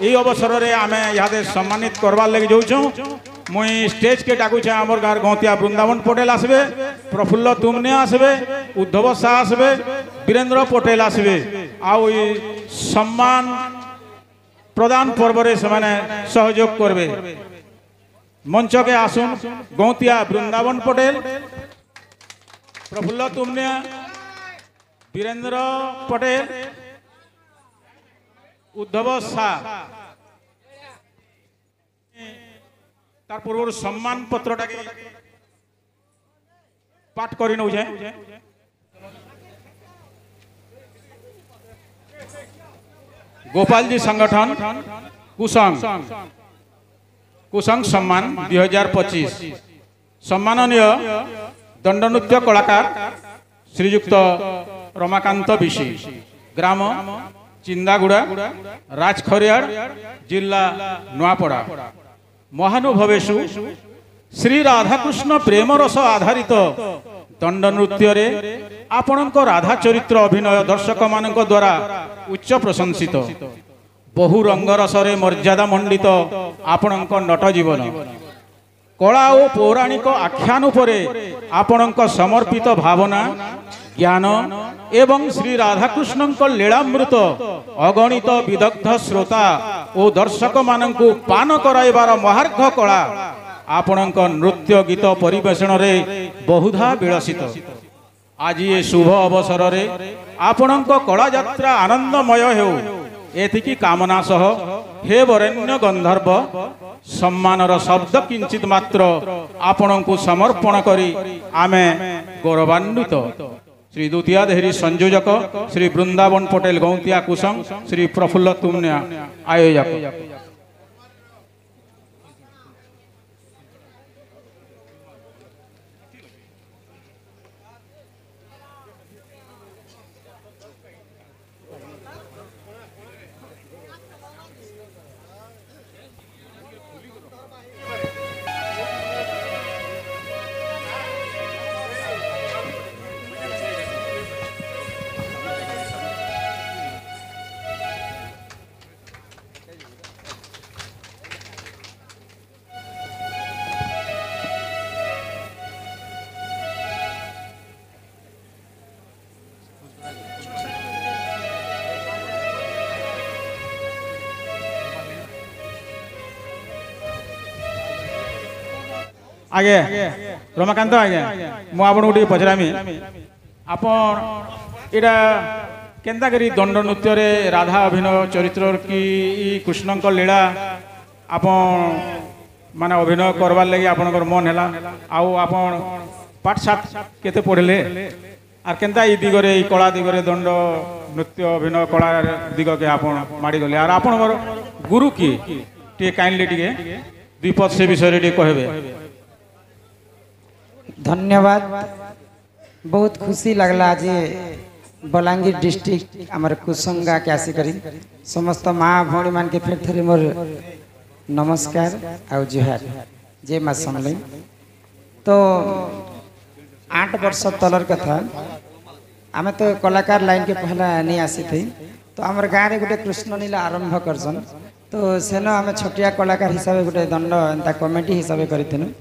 এই অবসরে আমি ইহাদে সম্মানিত করবার লাগি যাচ্ছু। মুই স্টেজ কে ডাকুছে আমার গাঁর গৌতিয়া বৃন্দাবন পটেল আসবে, প্রফুল্ল তুমনে আসবে, উদ্ধব শাহ আসবে, বীরেন্দ্র পটেল আসবে। আউ সম্মান প্রদান পর্বরে সেমানে সহযোগ করবে। মঞ্চকে আসুন গৌতিয়া বৃন্দাবন পটেল, প্রফুল্ল তুমনে, বীরেন্দ্র পটেল, উদ্ধব শাহ। তার পূর্ব সম্মান পত্রটাকে পাঠ করে নেছে। গোপালজি সংগঠন কুসং সম্মান 2025। সম্মাননীয় দণ্ডনৃত্য কলাকার শ্রীযুক্ত রমাকান্ত বিশি, গ্রাম চিন্দাগুড়া, রাজখরিয়াড়, জিলা নোয়াপড়া। মহানুভবেশু শ্রী রাধাকৃষ্ণ প্রেমরস আধারিত দণ্ড নৃত্যরে ଆପଣଙ୍କ ରାଧା ଚରିତ୍ର ଅଭିନୟ ଦର୍ଶକମାନଙ୍କ ଦ୍ୱାରା ଉଚ୍ଚ ପ୍ରଶଂସିତ। ବହୁ ରଙ୍ଗରସରେ ମର୍ଯ୍ୟାଦା ମଣ୍ଡିତ ଆପଣଙ୍କ ନଟ ଜୀବନ, କଳା ଓ ପୌରାଣିକ ଆଖ୍ୟାନ ଉପରେ ଆପଣଙ୍କ ସମର୍ପିତ ଭାବନା, ଜ୍ଞାନ ଏବଂ ଶ୍ରୀ ରାଧାକୃଷ୍ଣଙ୍କ ଲୀଳାମୃତ ଅଗଣିତ ବିଦଗ୍ଧ ଶ୍ରୋତା ଓ ଦର୍ଶକମାନଙ୍କୁ ପାନ କରାଇବାର ମହାର୍ଘ କଳା ଆପଣଙ୍କ ନୃତ୍ୟ ଗୀତ ପରିବେଷଣରେ ବହୁଧା ବିଳସିତ। ଆଜି ଏ ଶୁଭ ଅବସରରେ ଆପଣଙ୍କ କଳାଯାତ୍ରା ଆନନ୍ଦମୟ ହେଉ, ଏତିକି କାମନା ସହ ହେ ବରେଣ୍ୟ ଗନ୍ଧର୍ବ, ସମ୍ମାନର ଶବ୍ଦ କିଞ୍ଚିତ ମାତ୍ର ଆପଣଙ୍କୁ ସମର୍ପଣ କରି ଆମେ ଗୌରବାନ୍ୱିତ। ଶ୍ରୀ ଦ୍ୱିତୀୟାଧାରୀ ସଂଯୋଜକ ଶ୍ରୀ ବୃନ୍ଦାବନ ପଟେଲ ଗୌତିଆ କୁସଂ, ଶ୍ରୀ ପ୍ରଫୁଲ୍ଲ ତୁମନିଆ ଆୟୋଜକ। आगे रमाकांत आज्ञा मु आपन गोटे पचरामी आपन एटा केंता करी दंड नृत्य रे राधा अभिनय चरित्र की कृष्णक लीला आपन माने अभिनय करबार लगी आपनकर मन हैला आउ आपन पाठ साठ केते पढ़ले आर केंता ई दिगरे ई कला दिगरे दंड नृत्य अभिनय कला दिग के आपन माडी गले आर आपनकर गुरु की टे काइंडली टिके द्विपद से विषय रे कहबे। धन्यवाद। बहुत खुशी लगला आज बलांगीर डिस्ट्रिक्ट आमर कुसंगा के आसी करी समस्त माँ भौणी मान के फिर थरे मोर नमस्कार आउ जुहार जय माँ समले। तो 8 वर्ष तलर कथा आमे तो कलाकार लाइन के पहला नहीं आसी थी। तो आमर गाँव में गोटे कृष्ण लीला आरंभ करसन। तो सेन आम छोटिया कलाकार हिसाब से गोटे दंड एंता कमेटी हिसाब से करूँ।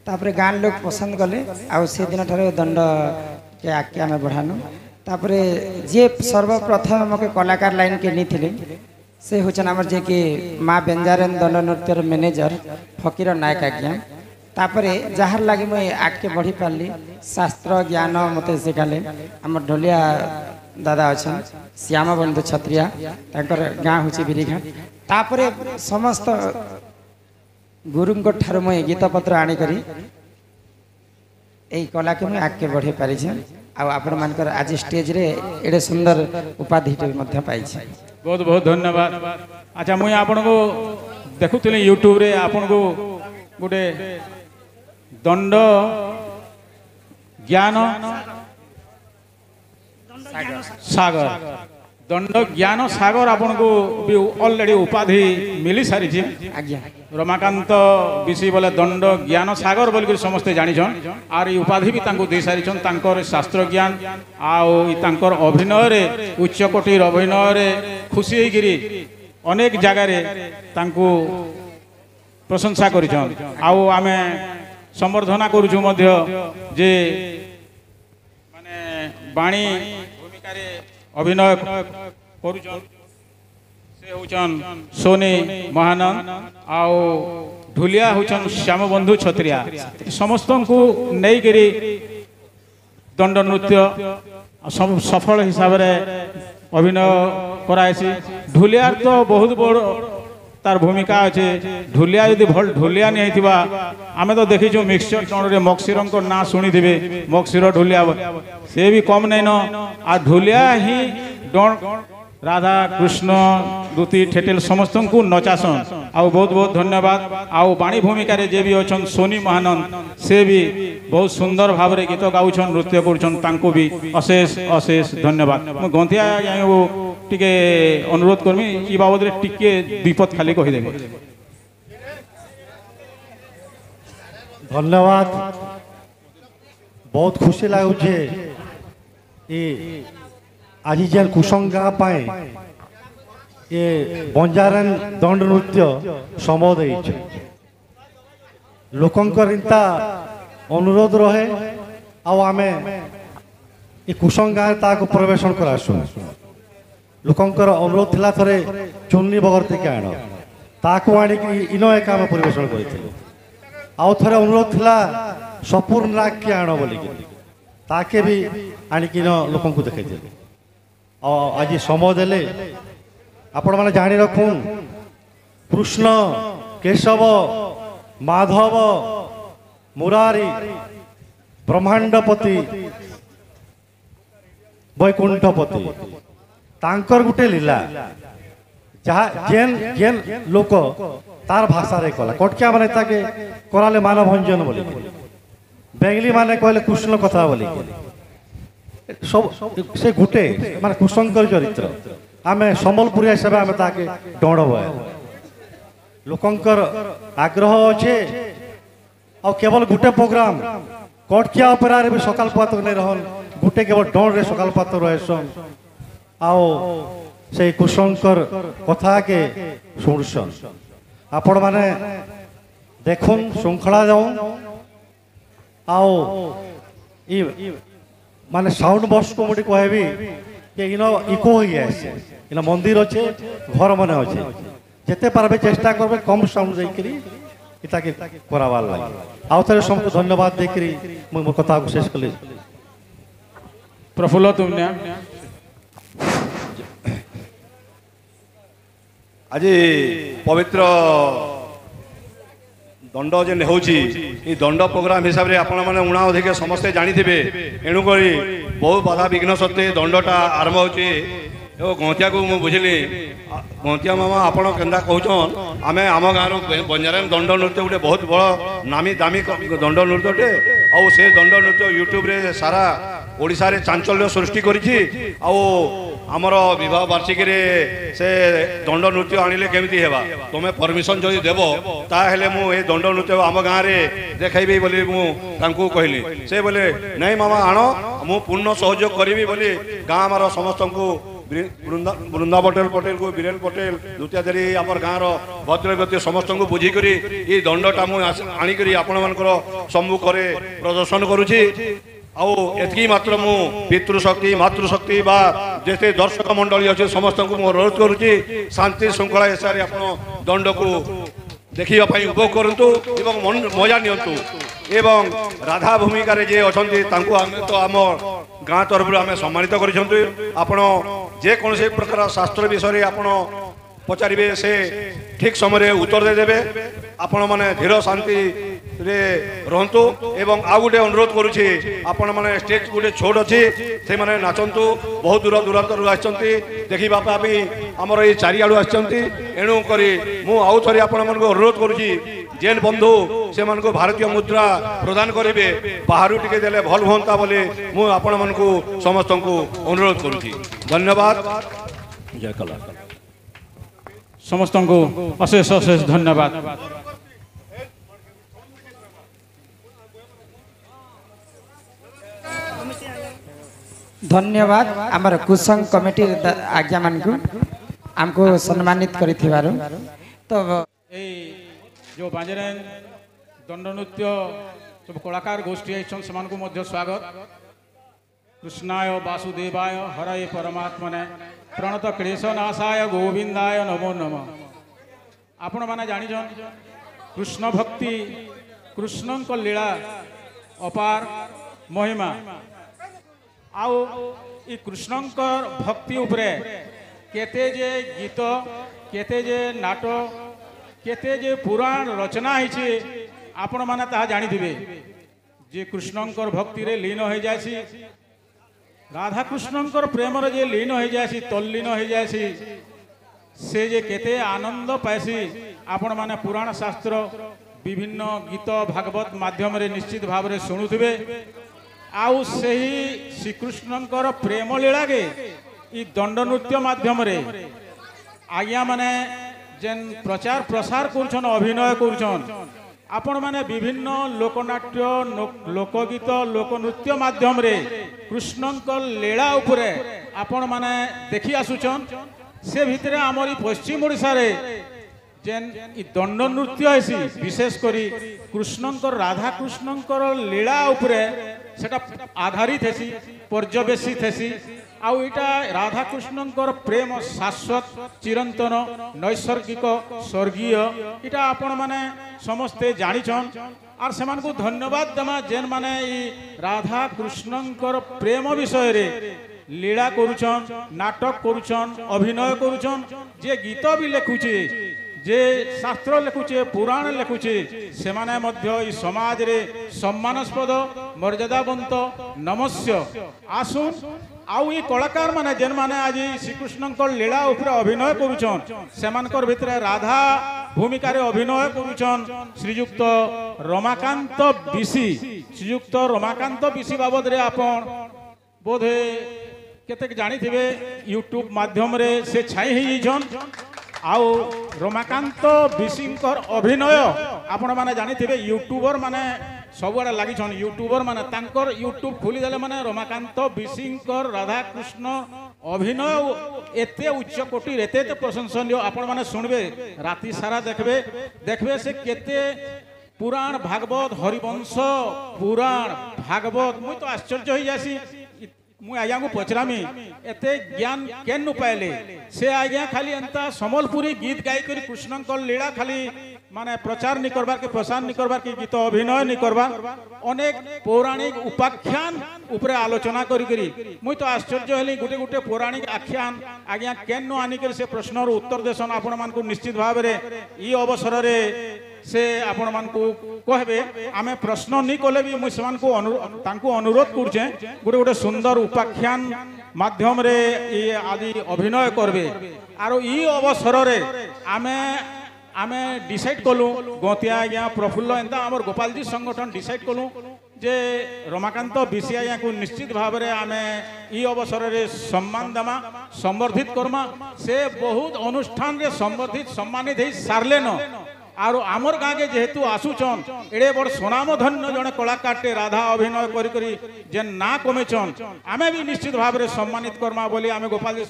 तापरे गाँव लोग पसंद कले आउ से दिन ठारे दंड के आगे आम बढ़ानु। तापरे जे सर्वप्रथम मके कलाकार लाइन के नहीं थिले से होचन आमर जे कि माँ बेंजारेन दंड नृत्यर मैनेजर फकीर नायक आज्ञा। तापरे जहार लगे मुझे आगे बढ़ी पार्ली शास्त्र ज्ञान मत शिखाले आम ढोलिया दादा अच्छा श्याम बंधु छत्रिया गाँ हूँ बिरीघाट। तापरे समस्त गुरु ठार मुझे गीत पत्र आनिकरी यही कला के मुझे आगे बढ़े पारी आपण मानकर आज स्टेज रे एडे सुंदर उपाधि पाई। बहुत बहुत धन्यवाद। अच्छा मुझे आपन को देखुली यूट्यूब रे आपन को गोटे दंड ज्ञान सागर दंड ज्ञान सागर आपन को भी ऑलरेडी उपाधि मिली सारी आज्ञा। रमाकांत विषय बोले दंड ज्ञान सागर बोल समस्ते जानिछन आर ई उपाधि भी तांको दे सारिछन। तांकर शास्त्र ज्ञान आउ तांकर अभिनय रे उच्च कोटिर अभिनय रे खुशी होइगिरी ଅନେକ ଜାଗାରେ ତାଙ୍କୁ ପ୍ରଶଂସା କରିଛନ୍ ଆଉ ଆମେ ସମ୍ବର୍ଦ୍ଧନା କରୁଛୁ ମଧ୍ୟ ଯେ ମାନେ ବାଣୀ ଭୂମିକାରେ ଅଭିନୟ କରୁଛନ୍ ସେ ହେଉଛନ୍ ସୋନି ମହାନନ୍ଦ ଆଉ ଢୁଲିଆ ହେଉଛନ୍ ଶ୍ୟାମବନ୍ଧୁ ଛତ୍ରିଆ ସମସ୍ତଙ୍କୁ ନେଇକରି ଦଣ୍ଡ ନୃତ୍ୟ ସଫଳ ହିସାବରେ ଅଭିନୟ କରାହେସି ଢୁଲିଆର ତ ବହୁତ ବଡ଼ ତାର ଭୂମିକା ଅଛି ଢୁଲିଆ ଯଦି ଭଲ ଢୁଲିଆ ନି ହେଇଥିବା ଆମେ ତ ଦେଖିଛୁ ମିକ୍ସଚର ଦଣ୍ଡରେ ମକ୍ସିରଙ୍କ ନାଁ ଶୁଣିଥିବେ ମକ୍ସିର ଢୁଲିଆ ସେ ବି କମ୍ ନାଇଁନ ଆଉ ଢୁଲିଆ ହିଁ ରାଧା କୃଷ୍ଣ ଦୁତି ଠେଟେଲ ସମସ୍ତଙ୍କୁ ନଚାସନ୍ ଆଉ ବହୁତ ବହୁତ ଧନ୍ୟବାଦ ଆଉ ବାଣୀ ଭୂମିକାରେ ଯେ ବି ଅଛନ୍ ସୋନି ମହାନନ୍ଦ ସେ ବି ବହୁତ ସୁନ୍ଦର ଭାବରେ ଗୀତ ଗାଉଛନ୍ ନୃତ୍ୟ କରୁଛନ୍ ତାଙ୍କୁ ବି ଅଶେଷ ଅଶେଷ ଧନ୍ୟବାଦ ମୁଁ ଗନ୍ଧିଆ ଆଜ୍ଞାକୁ ଟିକେ ଅନୁରୋଧ କରମି ଏ ବାବଦରେ ଟିକେ ବିପଦ ଖାଲି କହିଦେବେ ଧନ୍ୟବାଦ ବହୁତ ଖୁସି ଲାଗୁଛେ आज जेन कुसंगा पाए ये बंजारन दंड नृत्य समो देइछे लोकंकर इंता अनुरोध रहे आउ आमे ये कुसंगा ताको प्रवेशन करासु लोकंकर अनुरोध थिला थरे चुन्नी बगरती के आण ताको आनी कि इनो एक आमे परिवेशन करिथिलु आउ थरे अनुरोध थिला सपूर्ण नाग के आण बोली ताके भी आनी कि लोकंकु देखाइथिलु आज समय देले आपण मैंने जानी रखुन कृष्ण केशव माधव मुरारी ब्रह्मांडपति वैकुंठपति तांकर गुटे लीला जहाँ जेन जेन लोक तार भाषा रे कला कटकिया माने ताके कराले मानभंजन बोली बेंगली माने कहले कृष्ण कथा बोली सब से गुटे माने कुशंकर चरित्र आमे सम्बलपुरी हिसाब आमे ताके डणब लोकंकर आग्रह अच्छे आ केवल गुटे प्रोग्राम कटकिया ऑपेरा रे भी सकाल पात नहीं रहन गुटे केवल डण रे सकाल पात रहसन आओ से कुशंकर कथा के सुनसन आपण माने देखुन श्रृंखला जाऊं आओ माने साउंड बॉक्स को मुझे कहबी कि इन इको हो गया इन मंदिर अच्छे घर मन अच्छे जिते पारबे चेष्टा करबे कम साउंड देकरी इताके करावार लागे आउ थरे सबको धन्यवाद देकरी मो कथा को शेष कली प्रफुल्ल तुमने आज पवित्र दंड जेन होची दंड प्रोग्राम हिसाब से आपण मैंने उणा अधिक समस्ते जानी थे एणुक बहुत बाधा विघ्न सत्वे दंडटा आरंभ होची गंतिया को मुझे बुझिली गंतिया मामा आपण केन्दा कहउछन आमे आम गाँव बंजारन दंड नृत्य गोटे बहुत बड़ नामी दामी दंड नृत्यटे आउ से दंड नृत्य यूट्यूब रे सारा ओडिशा रे चांचल्य सृष्टि करिछि आउ आमर विवाह वार्षिकी रे से दंड नृत्य आनिले केमिति हेबा तुमे परमिशन जदि देबो ताहेले मु ए दंड नृत्य आम गाँव रे देखाइबे बोली मु तांकु कहली से बोले नहीं मामा आनो मु पूर्ण सहयोग करिबी बोली गाँव आमर समस्तंकु बृंदा पटेल को बीरेन पटेल दुतियादेरी आमर गाँव भद्रगति समस्त को बुझीकरी ये दंडटा मुझी आपण मानकर सम्मुख प्रदर्शन करुच्ची आउ एतकी मात्र मु पितृशक्ति मातृशक्ति बा जेते दर्शक मंडली अच्छे समस्त को अनुरोध करुच्ची शांति श्रृंखला हिसाब से दंड को देखा उपभोग करूँ एवं मजा नियंतु एवं राधा भूमिका जे अच्छा तो आम गाँ तरफ आम सम्मानित कर जेकोसी प्रकार शास्त्र विषय आप पचारे से ठीक समय उत्तर देदेवे आपण मैंने धीर शांति रे रहतु एवं आ गोटे अनुरोध करुच्ची आपण मैंने स्टेज गोटे छोट अच्छी से मैंने नाचतु बहुत दूर दूरांतर आसती देखापी आमर ये चारिआड़ आणुक आउ थे आपण मन अनुरोध करुच्ची जेन बंधु से मन को भारतीय मुद्रा प्रदान करेंगे बाहर टिके देले भल होता बोले मुझे आपण मन को समस्त को अनुरोध करुच्ची धन्यवाद जय कला समस्त को अशेष अशेष धन्यवाद धन्यवाद आमर कुसंग कमिटी आज्ञा मान को हमको सम्मानित करिथिबारु तो এই जो बांजरेन दंड नृत्य सब कलाकार गोष्ठी आइछन सेमानकु मध्य स्वागत। कृष्णाय वासुदेवाय हरये परमात्मने प्रणत क्लेशनाशाय गोविंदाय नमो नमः। आपण माने जानिछन कृष्ण भक्ति कृष्णଙ୍କ लीला अपार महिमा आउ ई कृष्णଙ୍କ भक्ति उपरे केते जे गीत केते जे नाटक केते जे पुराण रचना होइछे आपण माने ताहा जानिथिबे जे कृष्णंकर भक्ति रे लीन हो जासी राधा कृष्णंकर प्रेम रे जे लीन हो जासी तल्लीन हो जासी से जे केते आनंद पाइसी आपण माने पुराण शास्त्र विभिन्न गीत भागवत माध्यम रे निश्चित भाव रे सुनुथिबे। आउ सही श्रीकृष्णंकर प्रेम लीला के ई दंड नृत्य माध्यम रे आज्ञा माने जेन प्रचार प्रसार करुछन अभिनय करुछन आपण माने विभिन्न लोकनाट्य लोकगीत लोकनृत्य माध्यम रे कृष्णंक लीला उपरे आपण माने देखि आसुछन। से भितरे आमरी पश्चिम ओडिसा रे जेन ई दंड नृत्य हेसी विशेष करी कृष्णंकर राधा कृष्णंकर लीला उपरे सेटा आधारित हेसी पर्यवेसित हेसी। आउ इटा राधा कृष्णंकर प्रेम शाश्वत चिरंतन नैसर्गिक स्वर्गीय इटा आपण माने समस्ते जानिछन आर सेमान को धन्यवाद देमा जेन माने ई राधा कृष्णंकर प्रेम विषय रे लीला करुछन नाटक करुछन अभिनय करुछन जे गीत भी लेखुचे जे शास्त्र लेखुचे पुराण लेखुचे से माने मध्य ई समाज रे सम्मानस्पद मर्यादावंत नमस्य आसुन। आउ ये कलाकार माने जेन माने आज श्रीकृष्णंकर लीला उपरे अभिनय करुछन सेमानकर भितरे राधा भूमिका रे अभिनय करुछन श्रीयुक्त रमाकांत बिसी। श्रीयुक्त रमाकांत बिसी बाबद रे आपण बोधे केते जानिथिबे यूट्यूब माध्यम रे से छाई हे जन। आउ रमाकांत बिसींकर अभिनय आपण माने जानिथिबे यूट्यूबर माने सबुआड़े लगी यूट्यूबर माने तांकर यूट्यूब खोली देले माने रमाकांत बिसिंकर राधा कृष्ण अभिनय एते उच्च कोटि एते प्रशंसनीय आपण माने सुनबे राति सारा देखबे से केते पुराण भागवत हरिवंश पुराण भागवत मुई तो आश्चर्य हो जासी। मुई आज्ञा को पचरामी एते ज्ञान केन नु पाइले से आज्ञा खाली एंता समलपुरी गीत गाई करी कृष्णंकर लीला खाली माने प्रचार नहीं करबार के प्रसार नहीं करबार के गीत अभिनय नहीं करबार अनेक पौराणिक उपाख्यान उपरे आलोचना करी मुई तो आश्चर्य हेली गुटे गुटे पौराणिक आख्यान आज्ञा केन नु आनी कर से प्रश्नर उत्तर देसन आपण मान को निश्चित भाव रे ई अवसर रे से आपण मान को कहबे आमे प्रश्न नहीं कले भी मुई समान को अनुरोध करछे गुटे गुटे सुंदर उपाख्यान माध्यम रे ई आदि अभिनय करबे। आरो ई अवसर रे आमे डिसाइड कलु गतिया आज्ञा प्रफुल्ल एंता आमर गोपाल जी संगठन डिसाइड कलु जे रमाकांत बिसी आज्ञा को निश्चित भाव रे आमे ई अवसर रे सम्मान दमा संवर्धित करमा। से बहुत अनुष्ठान रे संवर्धित सम्मानित हे सारले न आरो आमर गाँ के जेहेतु आसुचन एड़े बड़ सोनाम धन्य जड़े कलाकार राधा अभिनय करी जेन ना कमेचन आमे भी निश्चित भाव रे सम्मानित करमा बोली आमे गोपाल जी